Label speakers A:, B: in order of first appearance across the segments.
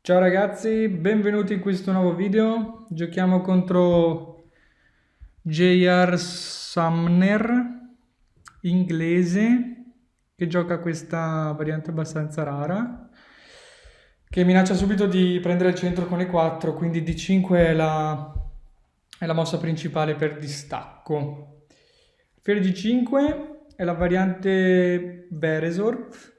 A: Ciao ragazzi, benvenuti in questo nuovo video. Giochiamo contro J.R. Sumner, inglese, che gioca questa variante abbastanza rara, che minaccia subito di prendere il centro con E4, quindi D5 è la mossa principale per distacco. Fiore G5 è la variante Veresor.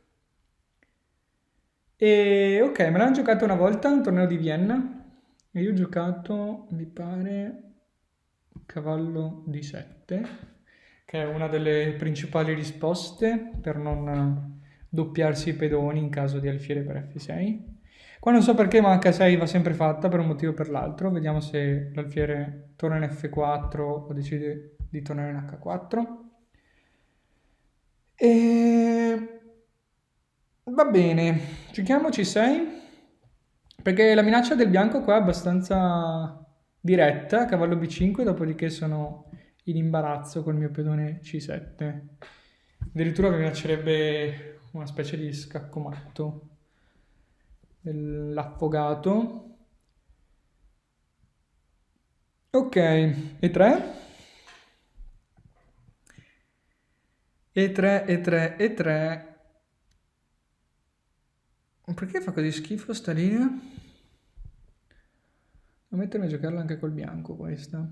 A: E ok, me l'hanno giocato una volta, un torneo di Vienna, e io ho giocato, mi pare, cavallo di 7, che è una delle principali risposte per non doppiarsi i pedoni in caso di alfiere per F6. Qua non so perché, ma H6 va sempre fatta per un motivo o per l'altro. Vediamo se l'alfiere torna in F4 o decide di tornare in H4. E va bene, giochiamo C6 perché la minaccia del bianco qua è abbastanza diretta, cavallo B5, dopodiché sono in imbarazzo col mio pedone C7. Addirittura mi minaccerebbe una specie di scacco matto dell'affogato. Ok, E3. E3, E3, E3. Perché fa così schifo sta linea? Devo mettermi a giocarla anche col bianco questa.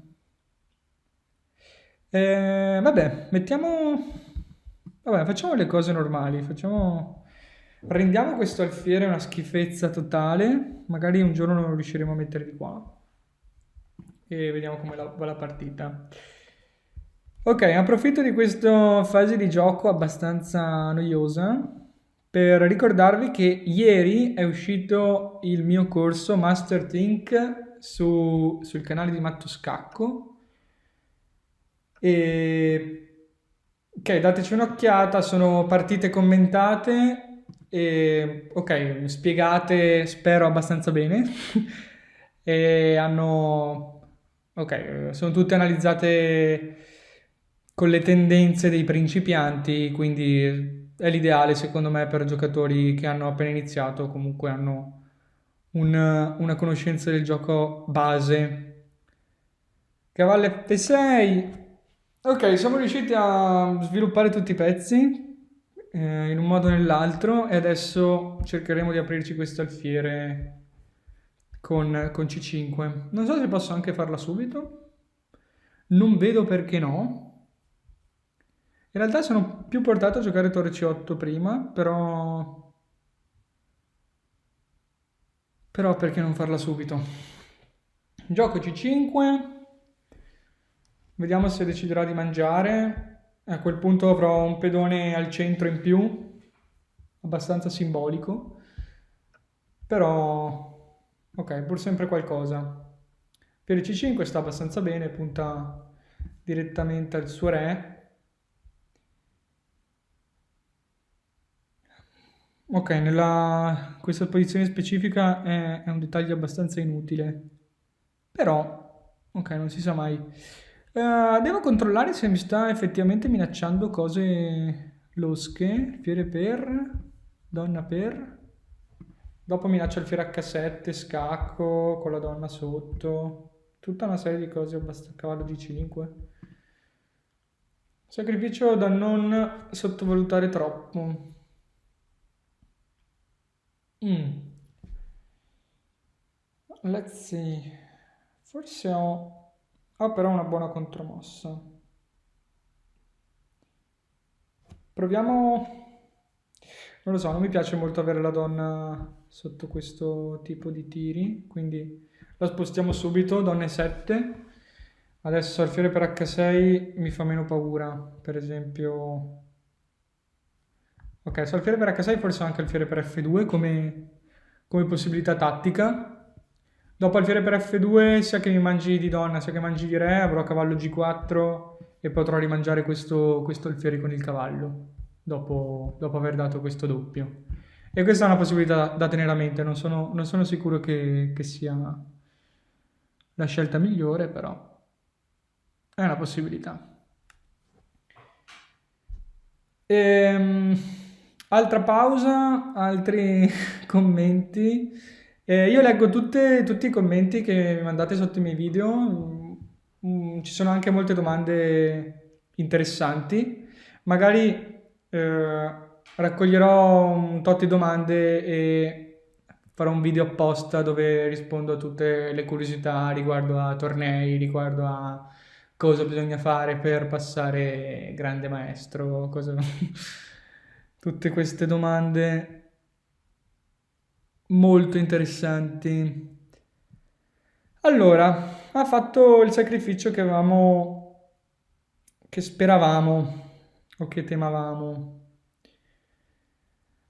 A: Vabbè, mettiamo. Vabbè, facciamo le cose normali. Rendiamo questo alfiere una schifezza totale. Magari un giorno non lo riusciremo a mettere di qua. E vediamo come va la partita. Ok, approfitto di questa fase di gioco abbastanza noiosa per ricordarvi che ieri è uscito il mio corso Master Think sul canale di Matto Scacco. E ok, dateci un'occhiata, sono partite commentate e ok, spiegate spero abbastanza bene. E ok, sono tutte analizzate con le tendenze dei principianti, quindi è l'ideale secondo me per giocatori che hanno appena iniziato o comunque hanno una conoscenza del gioco base. Cavallo F6. Ok, siamo riusciti a sviluppare tutti i pezzi in un modo o nell'altro e adesso cercheremo di aprirci questo alfiere con C5. Non so se posso anche farla subito. Non vedo perché no. In realtà sono più portato a giocare torre C8 prima, però perché non farla subito? Gioco C5. Vediamo se deciderà di mangiare. A quel punto avrò un pedone al centro in più, abbastanza simbolico. Però, ok, pur sempre qualcosa. Per il C5 sta abbastanza bene, punta direttamente al suo re. Ok, questa posizione specifica è un dettaglio abbastanza inutile. Però, ok, non si sa mai. Devo controllare se mi sta effettivamente minacciando cose losche. Fiere per, donna per. Dopo minaccia il fiere H7, scacco con la donna sotto. Tutta una serie di cose abbastanza. Cavallo G5. Sacrificio da non sottovalutare troppo. Mm. Let's see. Forse ho però una buona contromossa. Proviamo. Non lo so, non mi piace molto avere la donna sotto questo tipo di tiri, quindi la spostiamo subito, donna E7. Adesso alfiere per H6 mi fa meno paura, per esempio. Ok, su alfiere per H6 forse anche alfiere per F2 come possibilità tattica. Dopo alfiere per F2, sia che mi mangi di donna, sia che mangi di re, avrò cavallo G4 e potrò rimangiare questo alfiere con il cavallo, dopo aver dato questo doppio. E questa è una possibilità da tenere a mente, non sono sicuro che sia la scelta migliore, però è una possibilità. Altra pausa, altri commenti. Io leggo tutti i commenti che mi mandate sotto i miei video, ci sono anche molte domande interessanti. Magari raccoglierò un tot di domande e farò un video apposta dove rispondo a tutte le curiosità riguardo a tornei, riguardo a cosa bisogna fare per passare grande maestro, tutte queste domande molto interessanti. Allora, ha fatto il sacrificio che speravamo o che temavamo.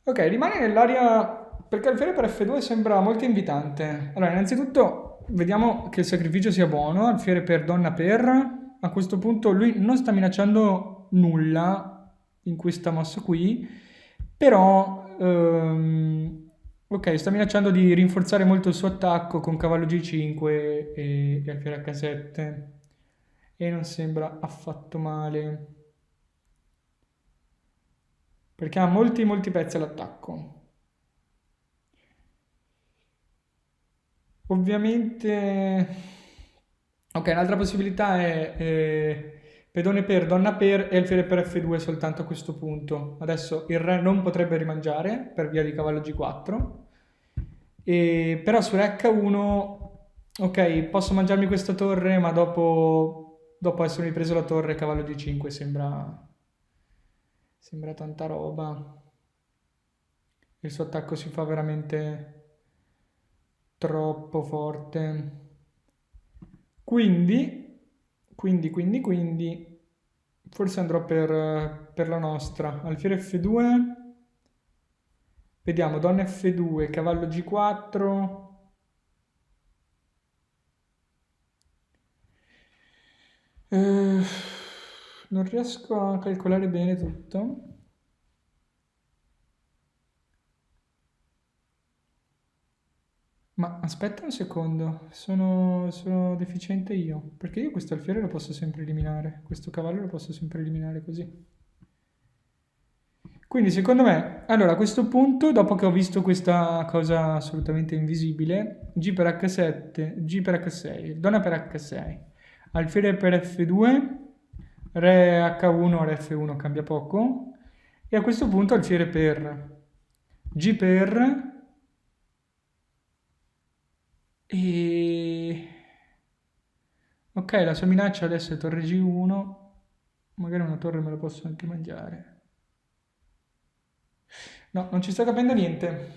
A: Ok, rimane nell'area perché Alfiere per F2 sembra molto invitante. Allora, innanzitutto vediamo che il sacrificio sia buono. Alfiere per donna per. A questo punto lui non sta minacciando nulla in questa mossa qui, però ok, sta minacciando di rinforzare molto il suo attacco con cavallo G5 e alfiere H7 e non sembra affatto male perché ha molti pezzi all'attacco. Ovviamente, ok, un'altra possibilità è pedone per, donna per e alfiere per F2 soltanto a questo punto. Adesso il re non potrebbe rimangiare per via di cavallo G4, però su re H1, ok, posso mangiarmi questa torre, ma dopo essermi preso la torre, cavallo G5 sembra tanta roba. Il suo attacco si fa veramente troppo forte. Quindi, forse andrò per la nostra. Alfiere F2, vediamo, donna F2, cavallo G4. Non riesco a calcolare bene tutto. Ma aspetta un secondo, sono deficiente io, perché io questo alfiere lo posso sempre eliminare, questo cavallo lo posso sempre eliminare così. Quindi secondo me, allora a questo punto, dopo che ho visto questa cosa assolutamente invisibile, G per H7, G per H6, donna per H6, alfiere per F2, re H1, re F1 cambia poco, e a questo punto alfiere per G per e... Ok, la sua minaccia adesso è torre G1, magari una torre me la posso anche mangiare. No, non ci sto capendo niente.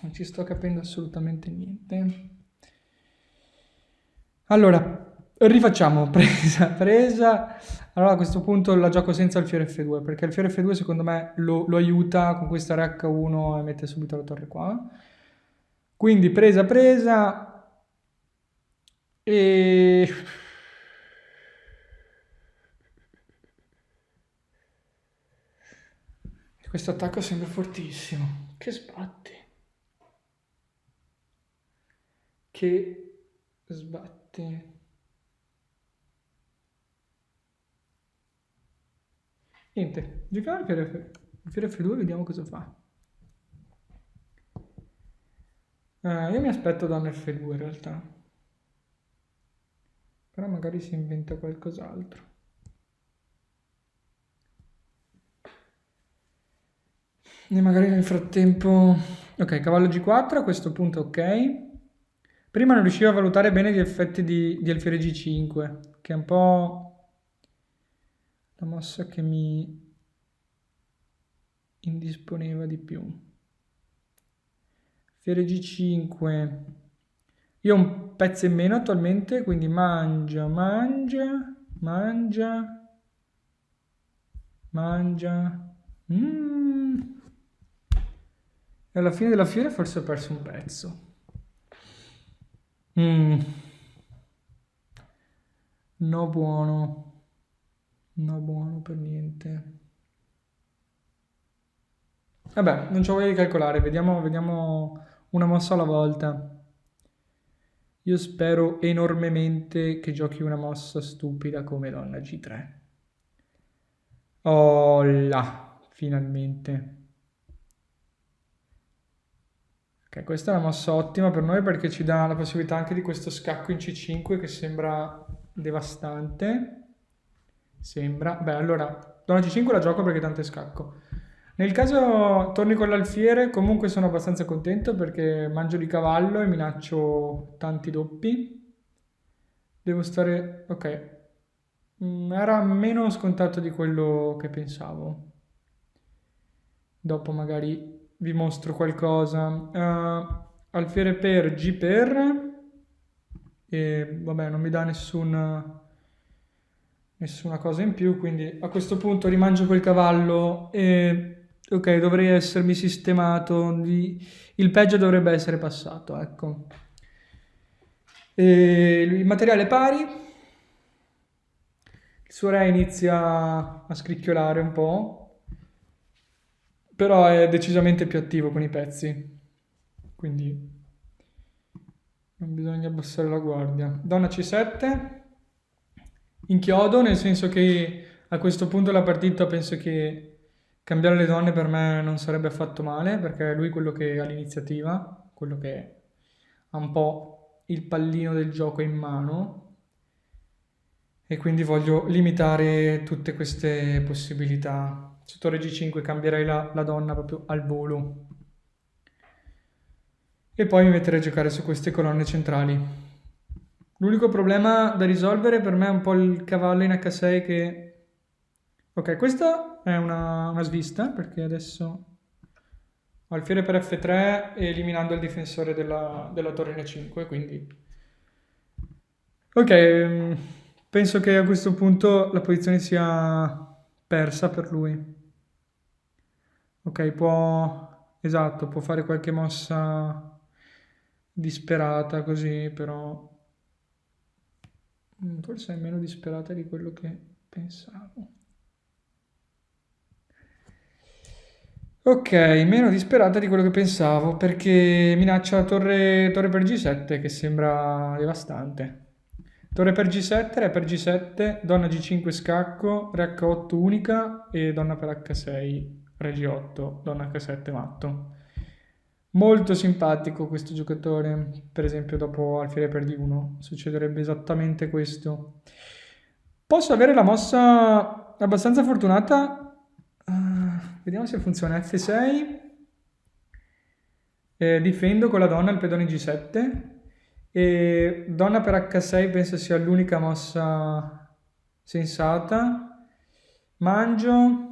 A: Non ci sto capendo assolutamente niente. Allora, rifacciamo. Presa. Allora a questo punto la gioco senza il fiore F2, perché il fiore F2 secondo me lo aiuta con questa RH1 e mette subito la torre qua. Quindi presa. E... Questo attacco sembra fortissimo. Che sbatti. Che sbatti. Niente, giochiamo il fiore F2 e vediamo cosa fa. Io mi aspetto donna F2 in realtà. Però magari si inventa qualcos'altro. E magari nel frattempo... Ok, cavallo G4, a questo punto ok. Prima non riuscivo a valutare bene gli effetti di alfiere G5, che è un po' la mossa che mi indisponeva di più. Alfiere G5. Io ho un pezzo in meno attualmente, quindi mangia. E alla fine della fiera forse ho perso un pezzo. Mm. No buono. No buono per niente. Vabbè, non ci voglio di calcolare, vediamo una mossa alla volta. Io spero enormemente che giochi una mossa stupida come donna G3. Oh là, finalmente. Ok, questa è una mossa ottima per noi perché ci dà la possibilità anche di questo scacco in C5 che sembra devastante. Sembra. Beh, allora, donna C5 la gioco perché tanto è scacco. Nel caso torni con l'alfiere, comunque sono abbastanza contento perché mangio di cavallo e minaccio tanti doppi. Devo stare... Ok. Era meno scontato di quello che pensavo. Dopo magari vi mostro qualcosa. Alfiere per G per... E vabbè, non mi dà nessuna cosa in più, quindi a questo punto rimangio quel cavallo e ok, dovrei essermi sistemato. Il peggio dovrebbe essere passato, ecco. E il materiale pari, il suo re inizia a scricchiolare un po', però è decisamente più attivo con i pezzi, quindi non bisogna abbassare la guardia. Donna C7, inchiodo, nel senso che a questo punto della partita penso che cambiare le donne per me non sarebbe affatto male, perché è lui quello che ha l'iniziativa, quello che ha un po' il pallino del gioco in mano, e quindi voglio limitare tutte queste possibilità. Su torre G5 cambierei la donna proprio al volo. E poi mi metterei a giocare su queste colonne centrali. L'unico problema da risolvere per me è un po' il cavallo in H6 che... Ok, questa è una svista perché adesso ho alfiere per F3 eliminando il difensore della torre N5, quindi... Ok, penso che a questo punto la posizione sia persa per lui. Ok, esatto, può fare qualche mossa disperata così, però forse è meno disperata di quello che pensavo. Ok, meno disperata di quello che pensavo, perché minaccia la torre per G7 che sembra devastante. Torre per G7, re per G7, donna G5 scacco, re H8 unica e donna per H6, re G8, donna H7 matto. Molto simpatico questo giocatore, per esempio dopo alfiere per D1 succederebbe esattamente questo. Posso avere la mossa abbastanza fortunata. Vediamo se funziona. F6, difendo con la donna al pedone G7 e donna per H6 penso sia l'unica mossa sensata. Mangio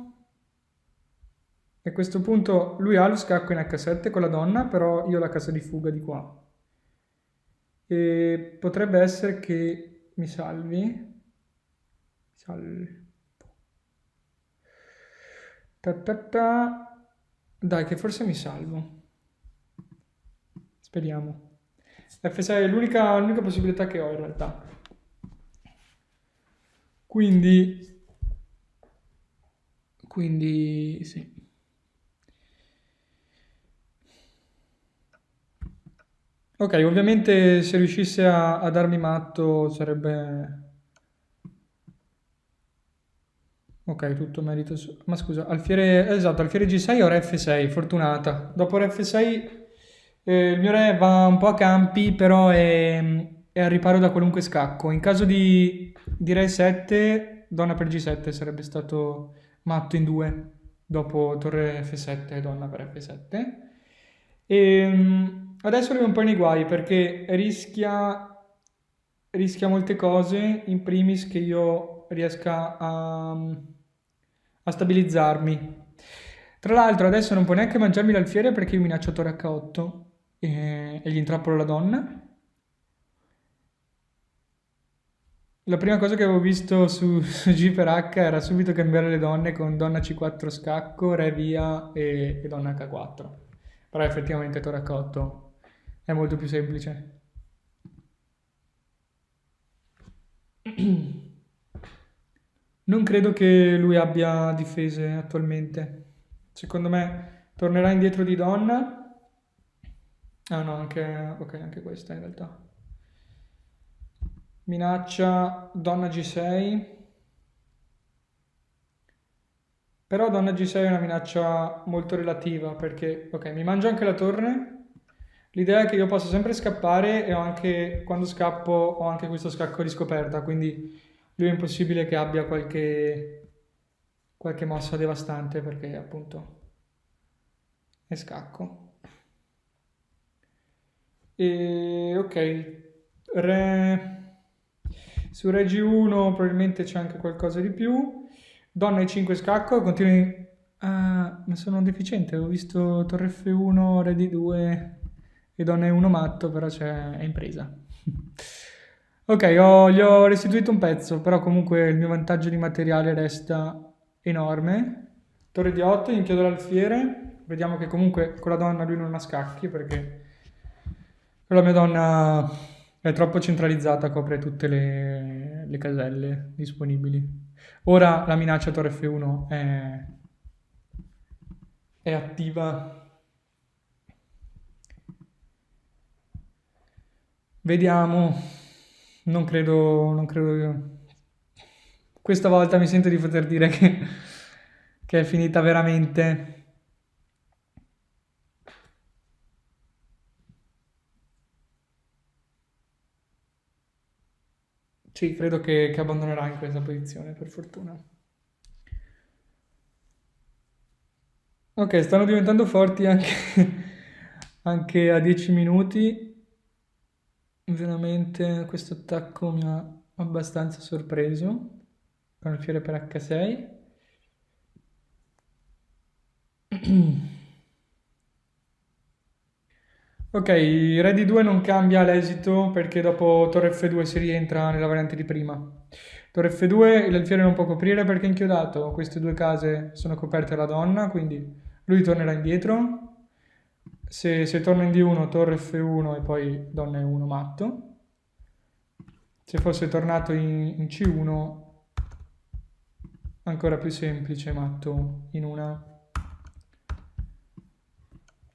A: e a questo punto lui ha lo scacco in H7 con la donna, però io ho la casa di fuga di qua. E potrebbe essere che mi salvi. Ta ta ta. Dai, che forse mi salvo. Speriamo. F6 è l'unica possibilità che ho in realtà. Quindi sì. Ok, ovviamente se riuscisse a darmi matto sarebbe... Ok, tutto merito su... Ma scusa, alfiere... Esatto, alfiere G6 ora F6, fortunata. Dopo re F6 il mio re va un po' a campi, però è al riparo da qualunque scacco. In caso di re 7, donna per G7 sarebbe stato matto in due. Dopo torre F7 e donna per F7. Adesso lui è un po' nei guai perché rischia molte cose, in primis che io riesca a stabilizzarmi. Tra l'altro adesso non può neanche mangiarmi l'alfiere perché io minaccio torre H8 e gli intrappolo la donna. La prima cosa che avevo visto su G per H era subito cambiare le donne con donna C4 scacco, re via e donna H4. Però effettivamente torre H8 è molto più semplice. Non credo che lui abbia difese attualmente. Secondo me tornerà indietro di donna. Ah no, ok, anche questa in realtà. Minaccia donna G6. Però donna G6 è una minaccia molto relativa perché, ok, mi mangio anche la torre, L'idea è che io possa sempre scappare e ho anche, quando scappo ho anche questo scacco di scoperta, quindi lui è impossibile che abbia qualche mossa devastante perché appunto è scacco. E ok, re... su re G1 probabilmente c'è anche qualcosa di più. Donna E5 scacco, continui... Ah, ma sono deficiente, ho visto torre F1, re D2 e donna E1 matto, però è impresa. Ok, gli ho restituito un pezzo, però comunque il mio vantaggio di materiale resta enorme. Torre D8, inchiodo l'alfiere. Vediamo che comunque con la donna lui non ha scacchi perché con la mia donna è troppo centralizzata, copre tutte le caselle disponibili. Ora la minaccia torre F1 è attiva. Vediamo. Non credo io. Questa volta mi sento di poter dire che è finita veramente. Sì, credo che abbandonerà in questa posizione, per fortuna. Ok, stanno diventando forti anche, anche a 10 minuti. Veramente questo attacco mi ha abbastanza sorpreso. Con alfiere per H6. Ok, re di 2 non cambia l'esito perché dopo torre F2 si rientra nella variante di prima. Torre F2 l'alfiere non può coprire perché è inchiodato. Queste due case sono coperte dalla donna, quindi lui tornerà indietro. Se torna in D1, torre F1 e poi donna E1 matto. Se fosse tornato in C1, ancora più semplice, matto in una.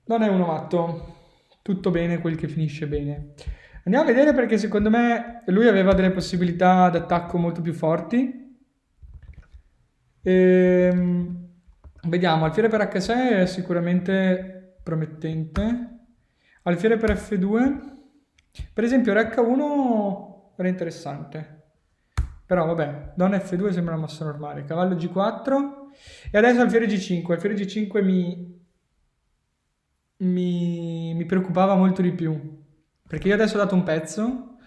A: Donna E1 matto. Tutto bene, quel che finisce bene. Andiamo a vedere perché secondo me lui aveva delle possibilità d'attacco molto più forti. Vediamo, alfiere per H6 è sicuramente promettente. Alfiere per F2. Per esempio, re H1 era interessante. Però vabbè, donna F2 sembra una mossa normale. Cavallo G4. E adesso alfiere G5. Alfiere G5 mi preoccupava molto di più. Perché io adesso ho dato un pezzo.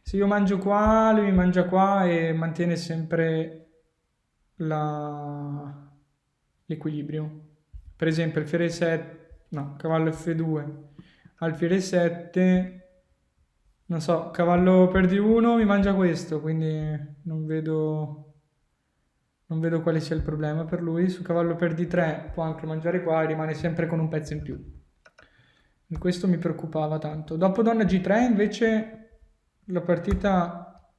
A: Se io mangio qua, lui mi mangia qua e mantiene sempre l'equilibrio. Per esempio, alfiere 7, no, cavallo F2, alfiere 7, non so, cavallo per D1 mi mangia questo, quindi non vedo quale sia il problema per lui. Su cavallo per D3 può anche mangiare qua e rimane sempre con un pezzo in più. E questo mi preoccupava tanto. Dopo donna G3 invece la partita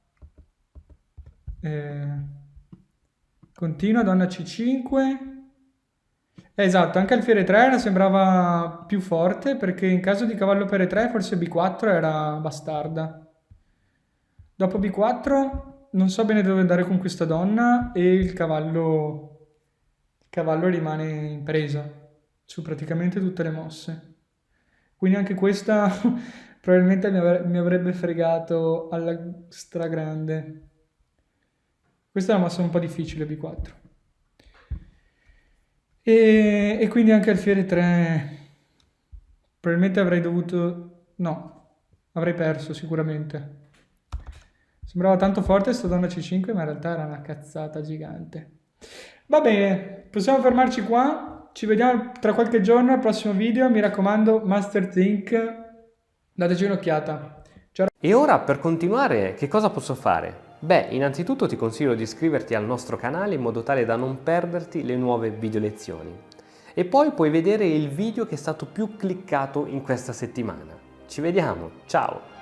A: continua, donna C5. Esatto, anche alfiere 3 sembrava più forte perché in caso di cavallo per E3 forse B4 era bastarda. Dopo B4 non so bene dove andare con questa donna e il cavallo rimane in presa su praticamente tutte le mosse. Quindi anche questa probabilmente mi avrebbe fregato alla stragrande. Questa è una mossa un po' difficile B4. E quindi anche alfiere 3 probabilmente avrei dovuto... no, avrei perso sicuramente. Sembrava tanto forte sta donna C5 ma in realtà era una cazzata gigante. Va bene, possiamo fermarci qua. Ci vediamo tra qualche giorno al prossimo video. Mi raccomando, Master Think, dateci un'occhiata. Ciao.
B: E ora per continuare che cosa posso fare? Beh, innanzitutto ti consiglio di iscriverti al nostro canale in modo tale da non perderti le nuove video lezioni. E poi puoi vedere il video che è stato più cliccato in questa settimana. Ci vediamo, ciao!